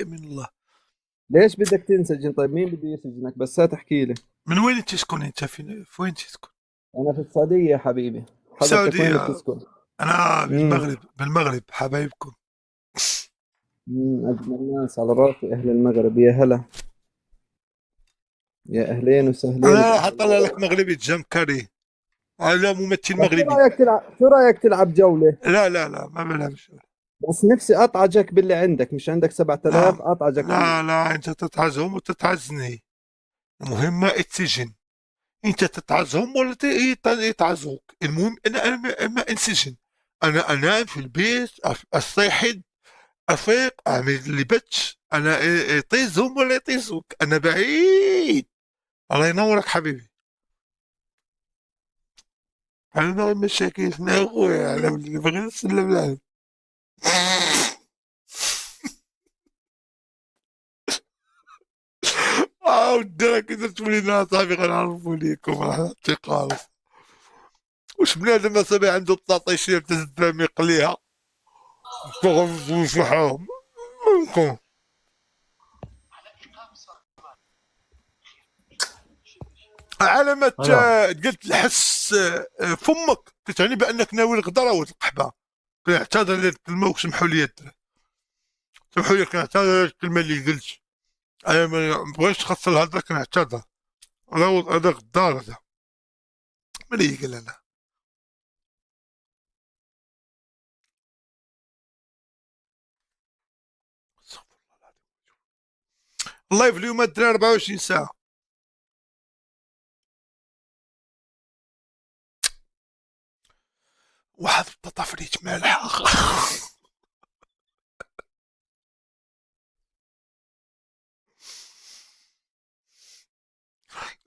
من الله. ليش بدك تنسجن؟ طيب مين بده يسجنك؟ بس لا تحكي لي. من وين تسكن انت؟ في وين تسكن؟ انا في السعودية يا حبيبي. حضرتك وين السعودية. بتسكن؟ انا امم بالمغرب حبايبكم. اجمل ناس على راسي اهل المغرب، يا هلا، يا اهلين وسهلين انا راح باهل اطلع المغرب. لك مغربي جام كاري. هذا ممثل طب مغربي. شو رايك تلعب جولة؟ لا لا لا، ما بلعبش. بس نفسي اطعجك باللي عندك، مش عندك 7000 لا اطعجك لا باللي. لا، انت تتعزهم وتتعزني. المهم اتسجن. انت تتعزهم ولا يتعزوك؟ المهم انا ما انسجن. انا انام في البيت، استيحد، افيق، اعمل اللي بتش. انا يطيزهم ولا يطيزوك؟ انا بعيد. الله ينورك حبيبي. انا مشاكل يا اخويا، انا اللي بغيت نسلم لهم. ودي كذا تقولي لنا صاحبي غنعرفوا ليكم راح خالص. وش بنادم ما سمع عنده 19 تزد يقليها فغم وشحاهم ممكن. على ما الو. قلت الحس فمك كتعني بانك ناوي الغدره والقحبه. كنعتذر على الكلمه وسمحوا لي الدراري. سمحوا لي كنعتذر على الكلمه اللي قلت. انا ما بغيتش تخص الهضره، كنعتذر. هذا غدار هذا. من يقول انا؟ استغفر الله العظيم. اللايف اليوم الدراري 24 ساعه. واحد بطاطا فريت مالحه.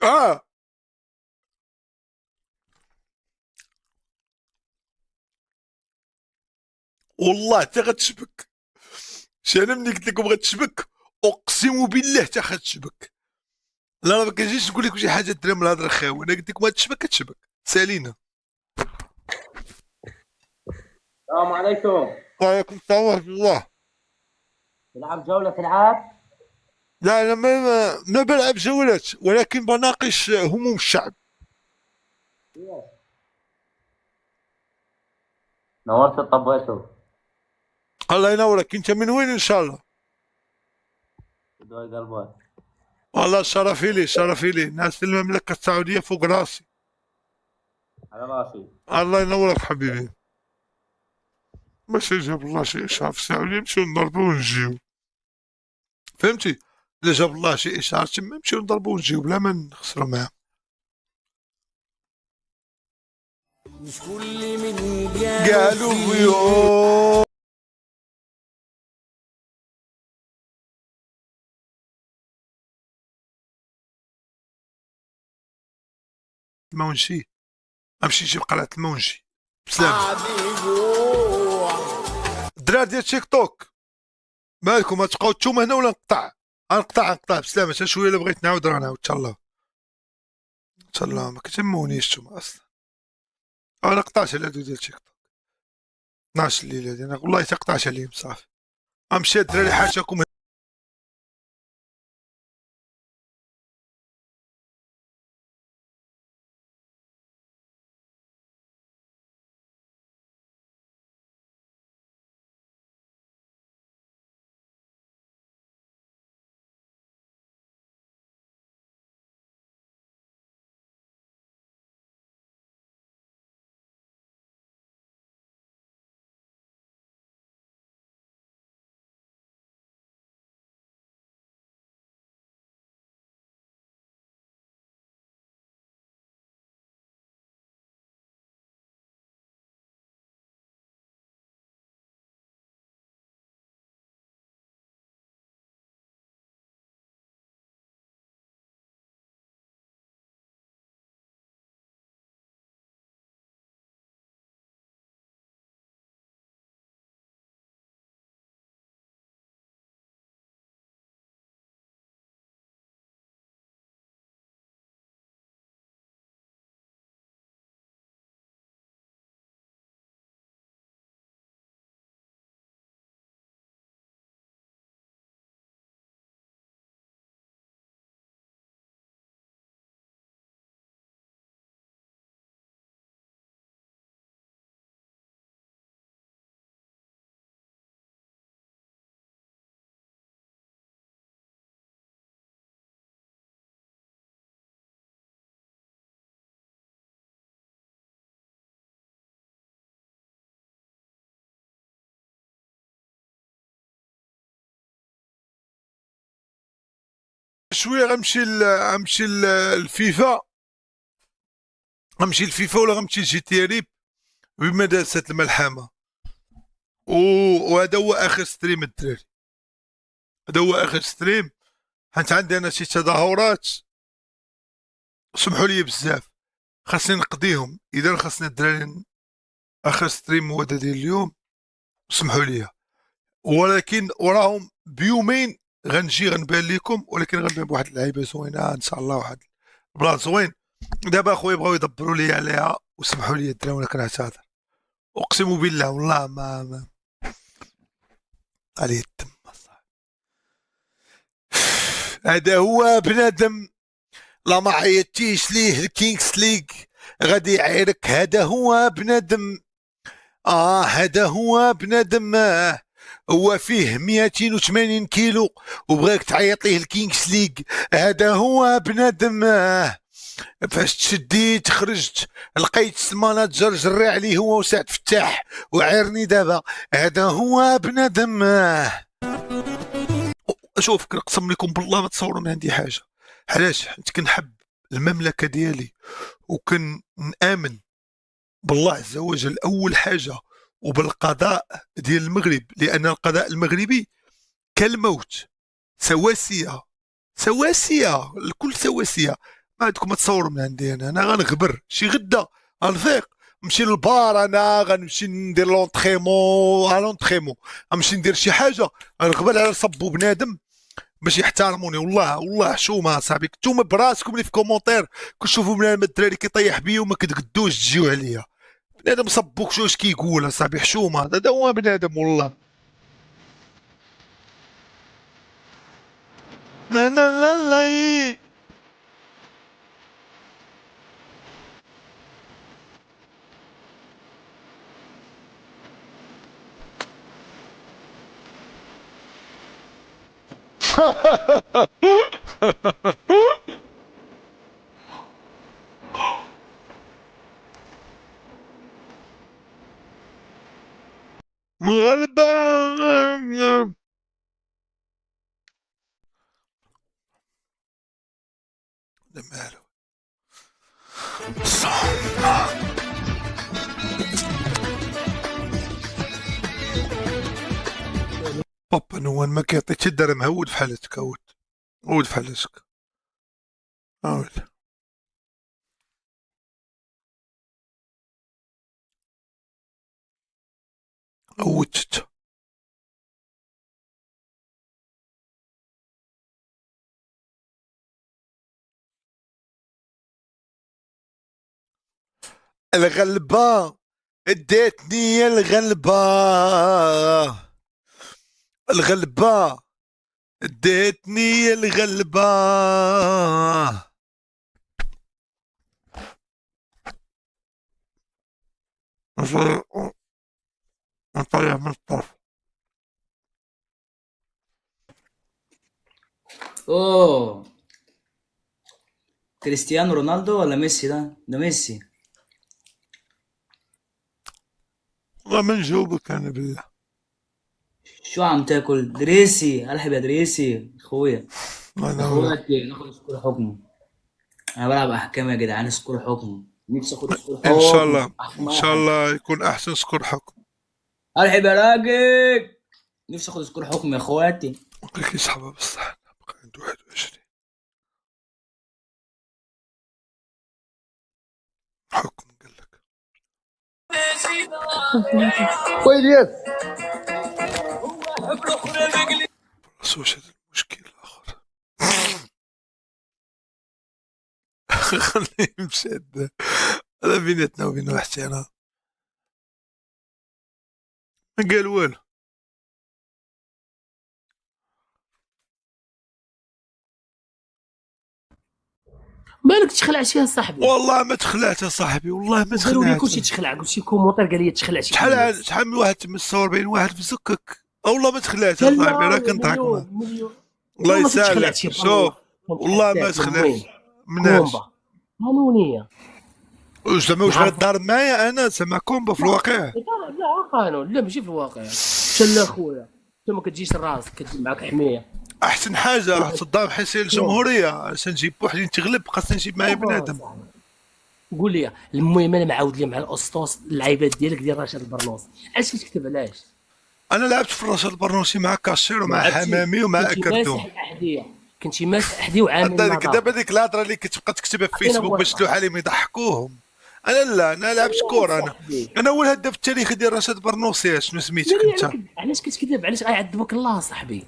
اه والله حتى غتشبك. انا ملي قلت لكم غتشبك، اقسم بالله حتى غتشبك. لا لا، ما كنجيش نقول لكم شي حاجه درا من الهضره خاوي. انا قلت لكم غتشبك كتشبك. سالينا. السلام عليكم. وعليكم السلام ورحمه الله. تلعب جولة ألعاب؟ لا انا ما بلعب جولات، ولكن بناقش هموم الشعب. يس. نورت الطبيتو. الله ينورك. انت من وين ان شاء الله؟ دول قلبك. والله شرفي لي، شرفي لي. ناس المملكه السعوديه فوق راسي. على راسي. الله ينورك حبيبي. ماشي جاب الله شي اشعار في السعوديه نمشيو نضربو ونجيو. فهمتي؟ الا جاب الله شي اشعار تما نمشيو نضربو ونجيو بلا ما نخسرو معاه. مش كل من قالوا قالوا في فيه يوم المونشي. امشي نجيب قلعه المونشي. بسلامه. عديجوع. الدراري ديال تيك توك، مالكم؟ غتبقاو نتوما هنا ولا نقطع؟ غنقطع بسلامه. حتى شويه الا بغيت نعاود راه نعاود. تهلاو. تهلاو، ما كتهمونيش نتوما اصلا. انا قطعت على هادو ديال تيك توك. 12 الليله دي انا والله تقطعت عليهم صافي. امشي الدراري حاشاكم. شويه غنمشي الفيفا، غنمشي الفيفا ولا غنمشي جي تي ريب بمدرسه الملحمه. وهذا هو اخر ستريم الدراري، هذا هو اخر ستريم، حيت عندي انا شي تظاهرات سمحوا لي بزاف خاصني نقضيهم. اذا خاصني الدراري اخر ستريم هو ديال اليوم، سمحوا لي، ولكن وراهم بيومين غنجي غنبان لكم، ولكن غنبان بواحد اللعيبه زوينه ان شاء الله، واحد البلاصه زوين. دابا اخويا بغاو يدبروا لي عليها، وسمحوا لي الدراري وانا كنعتذر، اقسم بالله والله ما عليه الدم الصاحبي. هذا هو بنادم لا ما عيطتيش ليه الكينغز ليغ غادي يعيرك. هذا هو بنادم، هذا هو بنادم، هو فيه 280 كيلو وبغاك تعيط ليه الكينغز ليغ. هذا هو بنادم، فاش تشديت خرجت لقيت الماناجر جري عليه هو وسعد فتاح وعيرني دابا. هذا هو بنادم. شوف كنقسم لكم بالله ما تصوروا من عندي حاجه. علاش؟ حيت كنحب المملكه ديالي وكنآمن بالله عز وجل اول حاجه، وبالقضاء ديال المغرب، لان القضاء المغربي كالموت، سواسيه سواسيه، الكل سواسيه. ما عندكم ما تصوروا من عندي انا غنغبر شي غدا غنفيق نمشي للبار، انا غنمشي ندير لونطريمون غنمشي ندير شي حاجه، غنغبر على صبوا بنادم باش يحترموني. والله حشومه صاحبي، نتوما براسكم اللي في كومونتير كتشوفوا بنادم الدراري كيطيح بيا وما كتقدوش تجيو عليا. بنادم صبوك شو كيقول اصاحبي، حشومه، هذا هو بنادم والله. لا لا لا لا مغلبة. ده ماله بابا نوان ما كيعطيك الدرهم، عود في حالتك، عود في حالتك، عود. عودت الغلبة اديتني الغلبة، الغلبة اديتني الغلبة. نطيح من الطرف. اوه، كريستيانو رونالدو ولا ميسي؟ ده ميسي. والله ما نجاوبك انا بالله. شو عم تاكل؟ دريسي، الحب يا دريسي اخويا. انا اخواتي ناخد سكور حكم، انا بلعب احكام يا جدعان، سكور حكم، نفسي اخد سكور حكم. ان شاء الله احكم ان أي شاء حاجة. الله يكون احسن سكور حكم. الحب يا راجل، نفسي اخد سكور حكم يا اخواتي. بقى يسحبها بالصح، بقى عنده 21 حكم قال لك. ويلياس بس واش هذا المشكل الاخر؟ خليه يمشي هذا بيناتنا وبين احترام، ما قال والو. مالك تخلعت فيها صاحبي؟ والله ما تخلعت يا صاحبي، والله ما قالوا لي تخلعت. كلشي تخلع، قلت شي كومونتير قال لي تخلع شي شحال من واحد من 46 واحد في زكك. والله ما تخلعت يا صاحبي، راه كنضحك معاك. الله يسالك. شوف والله ما تخلعت مناش. قانونيه. زعما واش غتضارب معايا انا؟ زعما كومبا في الواقع. لا قانون، لا ماشي في الواقع. شلا خويا انت ما كتجيش راسك كتجي معاك حميه. احسن حاجه صدام حسين الجمهوريه عشان نجيب بوحدي تغلب خاصني نجيب معايا بنادم. قول لي المهم انا معاود لي مع الاسطوس اللعيبات ديالك ديال رشاد البرنوس، علاش كتكتب علاش؟ انا لعبت في رشاد البرنوسي مع كاشير ومع حمامي ومع اكردوم. كنتي ماسح احديه وعامل دابا ديك الهضره اللي كتبقى تكتبها في فيسبوك باش تلوح عليهم يضحكوهم. انا لا، انا لعبت كره. انا اول هداف التاريخي ديال رشاد البرنوسي. شنو سميتك انت؟ علاش كتكذب؟ علاش غيعذبك الله صاحبي؟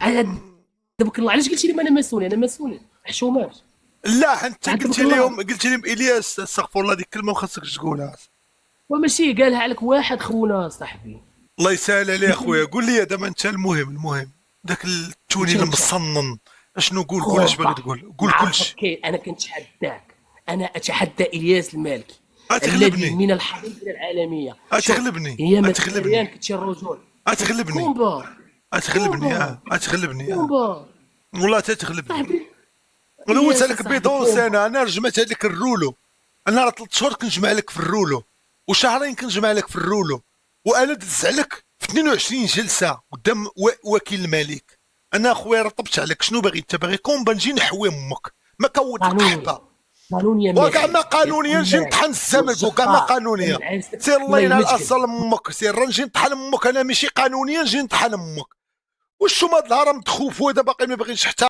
عذبك الله. علاش قلتي لي انا ماسوني؟ انا ماسوني حشومات. لا انت قلت لهم الياس استغفر الله، ديك الكلمه ما خاصكش تقولها. وماشي قالها لك واحد خونا صاحبي. الله يسهل عليه اخويا. قول لي دابا انت المهم داك التوني المصنن اشنو قول اش باغي تقول؟ قول كلشي. انا كنتحداك، انا اتحدى الياس المالكي اتغلبني الذي من الحضيضه العالميه. اتغلبني هي مثلا كتشي الرجل. اتغلبني والله تتغلبني. ولو سالك بيدونس انا رجمت هذيك الرولو. انا راه 3 شهور كنجمع لك في الرولو وشهرين كنجمع لك في الرولو، وانا دز عليك في 22 جلسه قدام وكيل الملك. انا اخويا رطبت عليك. شنو باغي انت؟ باغي كومبا نجي نحوي امك ما كود القحبه قانونيا وكاع ما قانونيا نجي نطحن الزمن وكاع ما قانونيا. سير الله ينال الاصل امك، سير نجي نطحن امك. انا ماشي قانونيا نجي نطحن امك. وشو هاد الهرم تخوفوا هذا باقي ما باغيش حتى